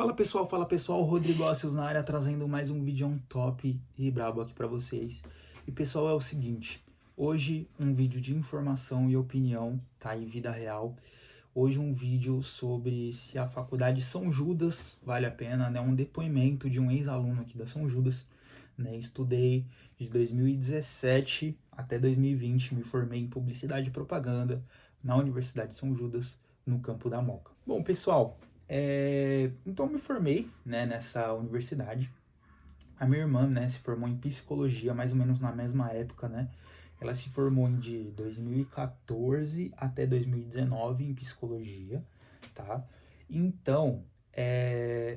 Fala pessoal, Rodrigo Ócios na área, trazendo mais um vídeo top e brabo aqui pra vocês. E pessoal, é o seguinte, hoje um vídeo de informação e opinião, tá, em vida real. Hoje um vídeo sobre se a faculdade São Judas vale a pena, né, um depoimento de um ex-aluno aqui da São Judas, né, estudei de 2017 até 2020, me formei em publicidade e propaganda na Universidade de São Judas, no campo da Moca. Bom pessoal, então eu me formei, né, nessa universidade. A minha irmã, né, se formou em psicologia mais ou menos na mesma época, né? Ela se formou de 2014 até 2019 em psicologia, tá? Então,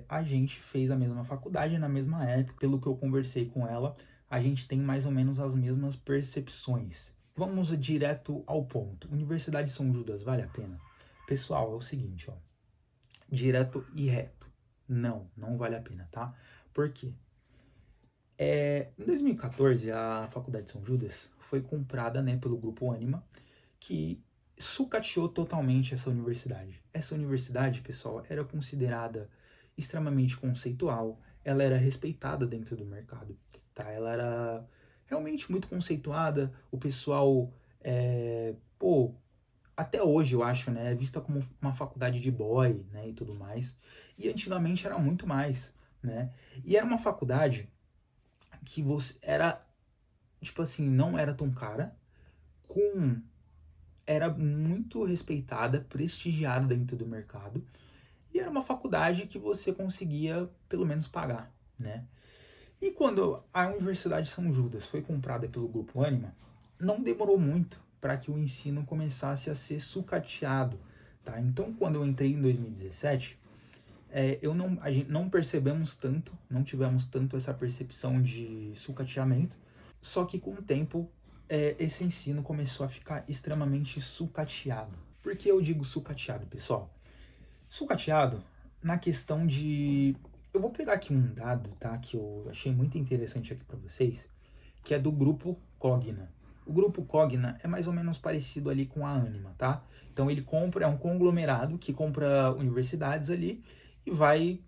a gente fez a mesma faculdade na mesma época. Pelo que eu conversei com ela, a gente tem mais ou menos as mesmas percepções. Vamos direto ao ponto. Universidade São Judas, vale a pena? Pessoal, é o seguinte, ó. Direto e reto. Não vale a pena, tá? Por quê? Em 2014, a Faculdade de São Judas foi comprada, né, pelo Grupo Ânima, que sucateou totalmente essa universidade. Essa universidade, pessoal, era considerada extremamente conceitual, ela era respeitada dentro do mercado, tá? Ela era realmente muito conceituada, o pessoal, até hoje eu acho, né, é vista como uma faculdade de boy, né, e tudo mais. E antigamente era muito mais, né? E era uma faculdade que você era, tipo assim, não era tão cara, era muito respeitada, prestigiada dentro do mercado, e era uma faculdade que você conseguia pelo menos pagar, né? E quando a Universidade São Judas foi comprada pelo Grupo Ânima, não demorou muito para que o ensino começasse a ser sucateado, tá? Então, quando eu entrei em 2017, a gente não percebemos tanto, não tivemos tanto essa percepção de sucateamento, só que com o tempo esse ensino começou a ficar extremamente sucateado. Por que eu digo sucateado, pessoal? Sucateado na questão de... Eu vou pegar aqui um dado, tá, que eu achei muito interessante aqui para vocês, que é do Grupo Cogna. O Grupo Cogna é mais ou menos parecido ali com a Ânima, tá? Então ele compra, é um conglomerado que compra universidades ali e vai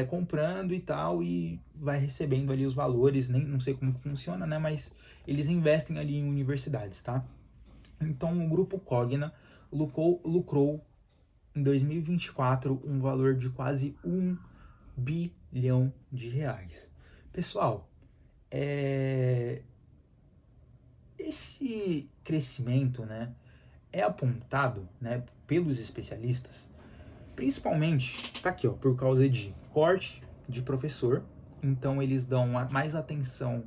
comprando e tal, e vai recebendo ali os valores, nem não sei como que funciona, né, mas eles investem ali em universidades, tá? Então o Grupo Cogna lucrou em 2024 um valor de quase 1 bilhão de reais. Pessoal, esse crescimento, né, é apontado, né, pelos especialistas, principalmente, tá aqui, ó, por causa de corte de professor. Então eles dão mais atenção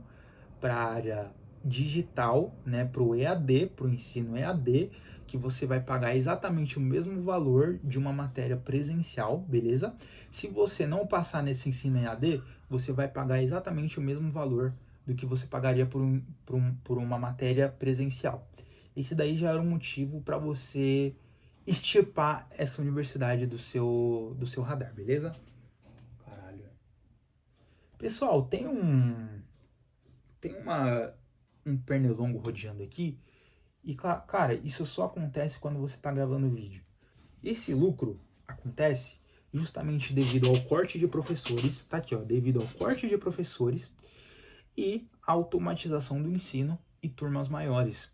para a área digital, né, para o EAD, para o ensino EAD, que você vai pagar exatamente o mesmo valor de uma matéria presencial, beleza? Se você não passar nesse ensino EAD, você vai pagar exatamente o mesmo valor do que você pagaria por uma matéria presencial. Esse daí já era um motivo para você extirpar essa universidade do seu radar, beleza? Caralho. Pessoal, tem um pernilongo rodeando aqui e, cara, isso só acontece quando você está gravando vídeo. Esse lucro acontece justamente devido ao corte de professores, tá aqui, ó, devido ao corte de professores e a automatização do ensino e turmas maiores.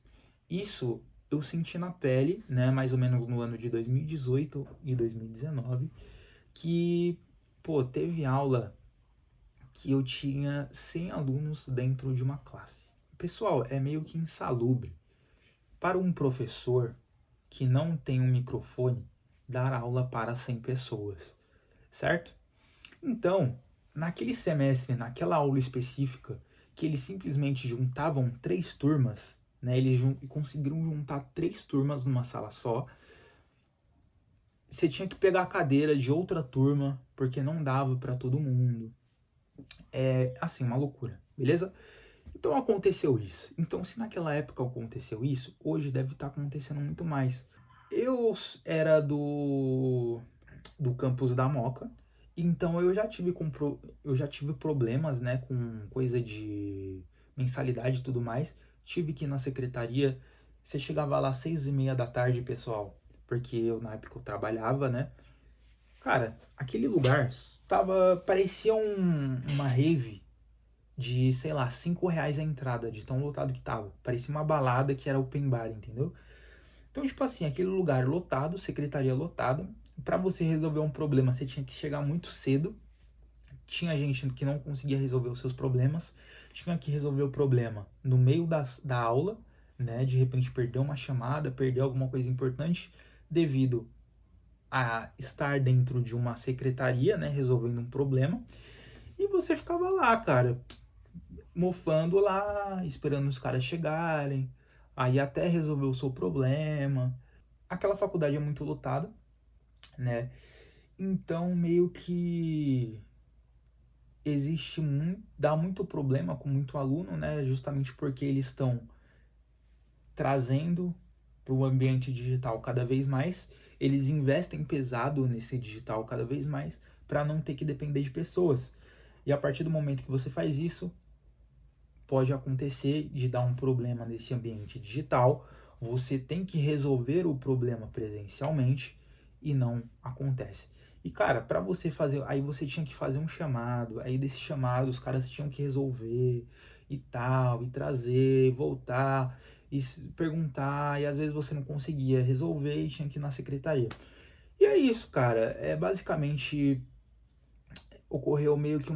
Isso eu senti na pele, né, mais ou menos no ano de 2018 e 2019, que, pô, teve aula que eu tinha 100 alunos dentro de uma classe. Pessoal, é meio que insalubre para um professor que não tem um microfone dar aula para 100 pessoas, certo? Então, naquele semestre, naquela aula específica, que eles simplesmente juntavam 3 turmas, né, eles conseguiram juntar 3 turmas numa sala só. Você tinha que pegar a cadeira de outra turma, porque não dava para todo mundo. É, assim, uma loucura, beleza? Então aconteceu isso. Então, se naquela época aconteceu isso, hoje deve estar acontecendo muito mais. Eu era do campus da Moca, então eu já tive problemas, né, com coisa de mensalidade e tudo mais. Tive que ir na secretaria. Você chegava lá às 6h30 da tarde, pessoal, porque eu na época eu trabalhava, né? Cara, aquele lugar parecia uma rave de, sei lá, R$ 5 a entrada, de tão lotado que tava. Parecia uma balada que era open bar, entendeu? Então, tipo assim, aquele lugar lotado, secretaria lotada. Pra você resolver um problema, você tinha que chegar muito cedo. Tinha gente que não conseguia resolver os seus problemas. Tinha que resolver o problema no meio da aula, né? De repente perdeu uma chamada, perdeu alguma coisa importante devido a estar dentro de uma secretaria, né? Resolvendo um problema. E você ficava lá, cara, mofando lá, esperando os caras chegarem, aí até resolver o seu problema. Aquela faculdade é muito lotada, né? Então meio que dá muito problema com muito aluno, né? Justamente porque eles estão trazendo para o ambiente digital cada vez mais, eles investem pesado nesse digital cada vez mais para não ter que depender de pessoas. E a partir do momento que você faz isso, pode acontecer de dar um problema nesse ambiente digital, você tem que resolver o problema presencialmente e não acontece. E cara, para você fazer, aí você tinha que fazer um chamado, aí desse chamado os caras tinham que resolver e tal, e trazer, voltar, e perguntar, e às vezes você não conseguia resolver e tinha que ir na secretaria. E é isso, cara, basicamente ocorreu meio que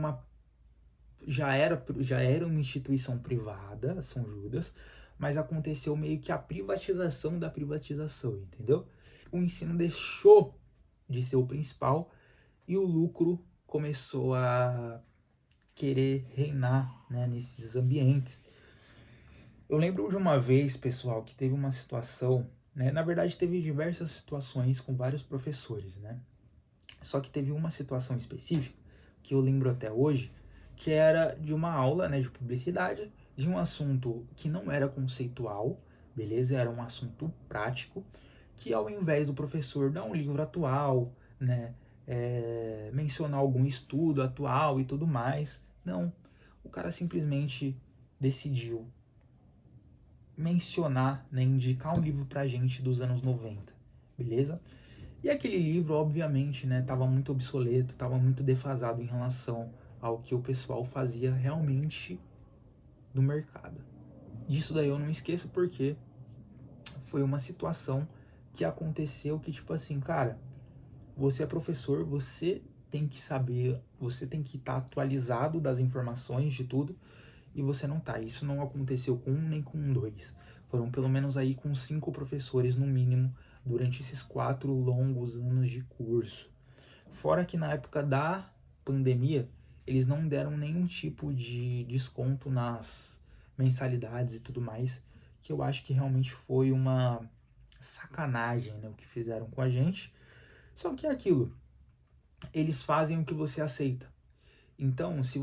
já era uma instituição privada, São Judas, mas aconteceu meio que a privatização da privatização, entendeu? O ensino deixou de ser o principal e o lucro começou a querer reinar, né, nesses ambientes. Eu lembro de uma vez, pessoal, que teve uma situação, né, na verdade teve diversas situações com vários professores, né? Só que teve uma situação específica que eu lembro até hoje, que era de uma aula, né, de publicidade, de um assunto que não era conceitual, beleza? Era um assunto prático, que ao invés do professor dar um livro atual, né, mencionar algum estudo atual e tudo mais, não. O cara simplesmente decidiu mencionar, né, indicar um livro pra gente dos anos 90, beleza? E aquele livro, obviamente, né, estava muito obsoleto, estava muito defasado em relação ao que o pessoal fazia realmente no mercado. Disso daí eu não esqueço porque foi uma situação que aconteceu que, tipo assim, cara, você é professor, você tem que saber, você tem que estar atualizado das informações, de tudo, e você não tá. Isso não aconteceu com um nem com dois. Foram pelo menos aí com 5 professores no mínimo durante esses 4 longos anos de curso. Fora que na época da pandemia, eles não deram nenhum tipo de desconto nas mensalidades e tudo mais, que eu acho que realmente foi uma sacanagem, né, o que fizeram com a gente. Só que é aquilo, eles fazem o que você aceita. Então, se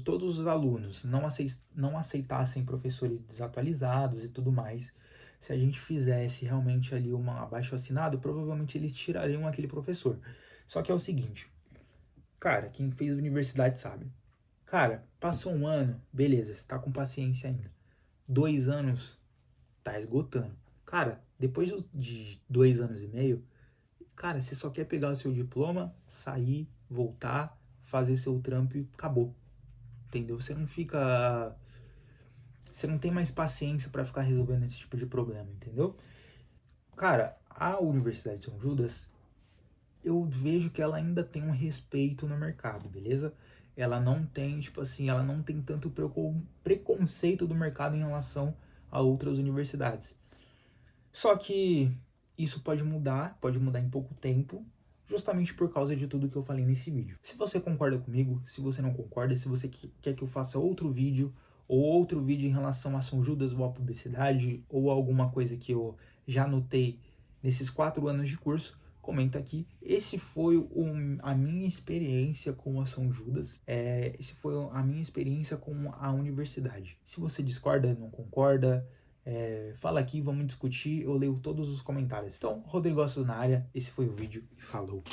todos os alunos não aceitassem professores desatualizados e tudo mais, se a gente fizesse realmente ali um abaixo-assinado, provavelmente eles tirariam aquele professor. Só que é o seguinte, cara, quem fez universidade sabe. Cara, passou um ano, beleza, você tá com paciência ainda. 2 anos, tá esgotando. Cara, depois de 2 anos e meio, cara, você só quer pegar o seu diploma, sair, voltar, fazer seu trampo e acabou. Entendeu? Você não tem mais paciência para ficar resolvendo esse tipo de problema, entendeu? Cara, a Universidade de São Judas, eu vejo que ela ainda tem um respeito no mercado, beleza? Ela não tem, tipo assim, ela não tem tanto preconceito do mercado em relação a outras universidades. Só que isso pode mudar em pouco tempo, justamente por causa de tudo que eu falei nesse vídeo. Se você concorda comigo, se você não concorda, se você quer que eu faça outro vídeo, ou outro vídeo em relação a São Judas ou a publicidade, ou alguma coisa que eu já notei nesses 4 anos de curso, comenta aqui. Esse foi a minha experiência com a São Judas, esse foi a minha experiência com a universidade. Se você discorda, não concorda, fala aqui, vamos discutir, eu leio todos os comentários. Então, Rodrigo Assis na área, esse foi o vídeo e falou!